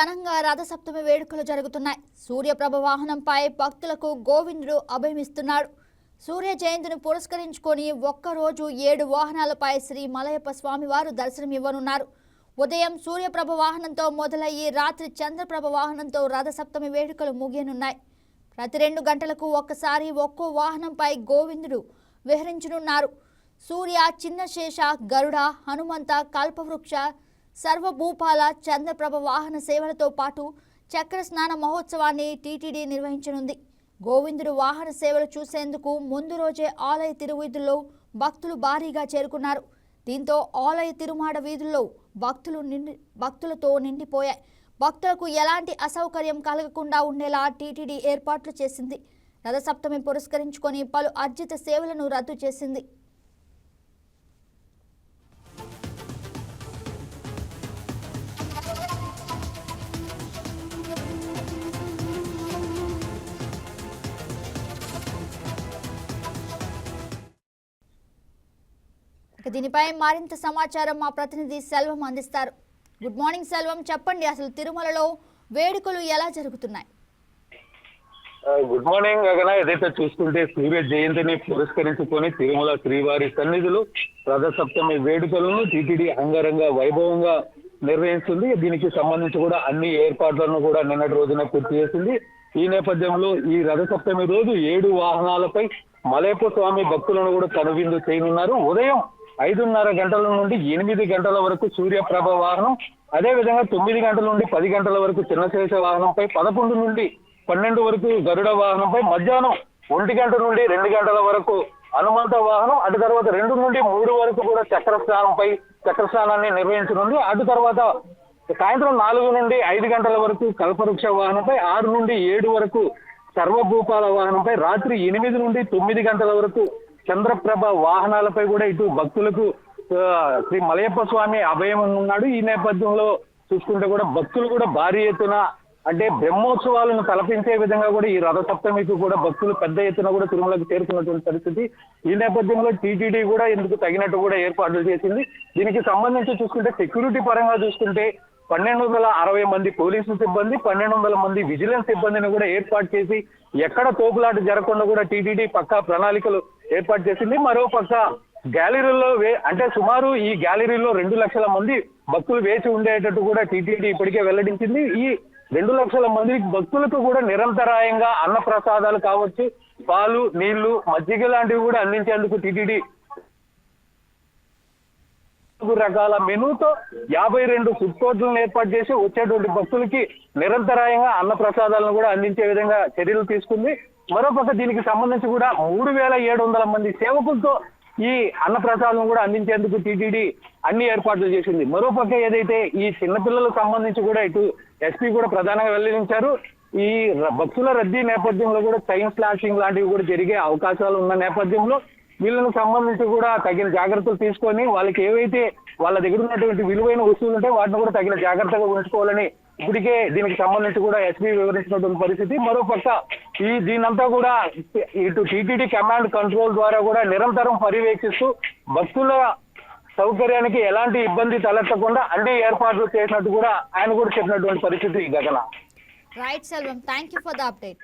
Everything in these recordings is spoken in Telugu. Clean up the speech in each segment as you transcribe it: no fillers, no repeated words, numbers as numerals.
ఘనంగా రథసప్తమి వేడుకలు జరుగుతున్నాయి. సూర్యప్రభ వాహనంపై భక్తులకు గోవిందుడు అభయమిస్తున్నాడు. సూర్య జయంతిని పురస్కరించుకొని ఒక్కరోజు 7 వాహనాలపై శ్రీ మలయప్ప స్వామివారు దర్శనమివ్వనున్నారు. ఉదయం సూర్యప్రభ వాహనంతో మొదలయ్యి రాత్రి చంద్రప్రభ వాహనంతో రథసప్తమి వేడుకలు ముగియనున్నాయి. ప్రతి 2 గంటలకు ఒక్కసారి ఒక్కో వాహనంపై గోవిందుడు విహరించనున్నారు. సూర్య, చిన్నశేష, గరుడ, హనుమంత, కల్పవృక్ష, సర్వభూపాల, చంద్రప్రభ వాహన సేవలతో పాటు చక్ర స్నాన మహోత్సవాన్ని టీటీడీ నిర్వహించనుంది. గోవిందుడు వాహన సేవలు చూసేందుకు ముందు రోజే ఆలయ తిరువీధుల్లో భక్తులు భారీగా చేరుకున్నారు. దీంతో ఆలయ తిరుమాడ వీధుల్లో భక్తులతో నిండిపోయాయి. భక్తులకు ఎలాంటి అసౌకర్యం కలగకుండా ఉండేలా టీటీడీ ఏర్పాట్లు చేసింది. రథసప్తమి పురస్కరించుకొని పలు అర్జిత సేవలను రద్దు చేసింది. దీనిపై మరింత సమాచారం మా ప్రతినిధి సెల్వం అందిస్తారు. గుడ్ మార్నింగ్ సెల్వం, చెప్పండి అసలు తిరుమలలో వేడుకలు ఎలా జరుగుతున్నాయి? గుడ్ మార్నింగ్ గగన. ఏదైతే చూసుకుంటే సూర్య జయంతిని పురస్కరించుకొని తిరుమల శ్రీవారి సన్నిధులు రథసప్తమి వేడుకలను టీటీడీ అంగరంగ వైభవంగా నిర్వహిస్తుంది. దీనికి సంబంధించి కూడా అన్ని ఏర్పాట్లను కూడా నిన్నటి రోజున పూర్తి చేసింది. ఈ నేపథ్యంలో ఈ రథసప్తమి రోజు 7 వాహనాలపై మలయప్ప స్వామి భక్తులను కూడా కనువిందు చేయనున్నారు. ఉదయం 5:30 గంటల నుండి 8 గంటల వరకు సూర్యప్రభ వాహనం, అదేవిధంగా 9 గంటల నుండి 10 గంటల వరకు చిన్నశేష వాహనంపై, 11 నుండి 12 వరకు గరుడ వాహనంపై, మధ్యాహ్నం 1 గంట నుండి 2 గంటల వరకు హనుమంత వాహనం, అటు తర్వాత 2 నుండి 3 వరకు కూడా చక్రస్నానాన్ని నిర్వహించనుంది. అటు తర్వాత సాయంత్రం 4 నుండి 5 గంటల వరకు కల్పవృక్ష వాహనంపై, 6 నుండి 7 వరకు సర్వభూపాల వాహనంపై, రాత్రి 8 నుండి 9 గంటల వరకు చంద్రప్రభ వాహనాలపై కూడా ఇటు భక్తులకు శ్రీ మలయప్ప స్వామి అభయం ఉన్నాడు. ఈ నేపథ్యంలో చూసుకుంటే కూడా భక్తులు కూడా భారీ ఎత్తున అంటే బ్రహ్మోత్సవాలను తలపించే విధంగా కూడా ఈ రథసప్తమికి కూడా భక్తులు పెద్ద ఎత్తున కూడా తిరుమలకు చేరుకున్నటువంటి పరిస్థితి. ఈ నేపథ్యంలో టీటీడీ కూడా ఇందుకు తగినట్టు కూడా ఏర్పాట్లు చేసింది. దీనికి సంబంధించి చూసుకుంటే సెక్యూరిటీ పరంగా చూసుకుంటే 1260 మంది పోలీసు సిబ్బంది, 1200 మంది విజిలెన్స్ సిబ్బందిని కూడా ఏర్పాటు చేసి ఎక్కడ తోపులాట జరగకుండా కూడా టీటీడీ పక్కా ప్రణాళికలు ఏర్పాటు చేసింది. మరో పక్క గ్యాలరీలో అంటే సుమారు ఈ గ్యాలరీలో 2 లక్షల మంది భక్తులు వేచి ఉండేటట్టు కూడా టీటీడీ ఇప్పటికే వెల్లడించింది. ఈ 2 లక్షల మంది భక్తులకు కూడా నిరంతరాయంగా అన్న ప్రసాదాలు కావచ్చు, పాలు, నీళ్లు, మజ్జిగ లాంటివి కూడా అందించేందుకు టీటీడీ రకాల మెనూతో 52 ఫుడ్ కోర్టులను ఏర్పాటు చేసి వచ్చేటువంటి భక్తులకి నిరంతరాయంగా అన్న ప్రసాదాలను కూడా అందించే విధంగా చర్యలు తీసుకుంది. మరోపక్క దీనికి సంబంధించి కూడా 3700 మంది సేవకులతో ఈ అన్న ప్రసాదం కూడా అందించేందుకు టీటీడీ అన్ని ఏర్పాట్లు చేసింది. మరోపక్క ఏదైతే ఈ చిన్నపిల్లలకు సంబంధించి కూడా ఇటు ఎస్పీ కూడా ప్రధానంగా వెల్లడించారు. ఈ భక్తుల రద్దీ నేపథ్యంలో కూడా చైన్ స్లాషింగ్ లాంటివి కూడా జరిగే అవకాశాలు ఉన్న నేపథ్యంలో వీళ్ళకు సంబంధించి కూడా తగిన జాగ్రత్తలు తీసుకొని వాళ్ళకి ఏవైతే వాళ్ళ దగ్గర ఉన్నటువంటి విలువైన వస్తువులు ఉంటే వాటిని కూడా తగిన జాగ్రత్తగా ఉంచుకోవాలని ఇప్పటికే దీనికి సంబంధించి కూడా ఎస్పీ వివరించినటువంటి పరిస్థితి. మరోపక్క దీనంతా కూడా ఇటు టీటీడీ కమాండ్ కంట్రోల్ ద్వారా కూడా నిరంతరం పర్యవేక్షిస్తూ భక్తుల సౌకర్యానికి ఎలాంటి ఇబ్బంది తలెత్తకుండా అన్ని ఏర్పాట్లు చేసినట్టు కూడా ఆయన కూడా చెప్పినటువంటి పరిస్థితి. గగన. Right Selvam, thank you for the update.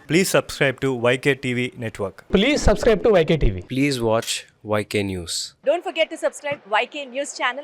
Please subscribe to YK TV Network. Please subscribe to YK TV. Please watch YK News. Don't forget to subscribe YK News channel.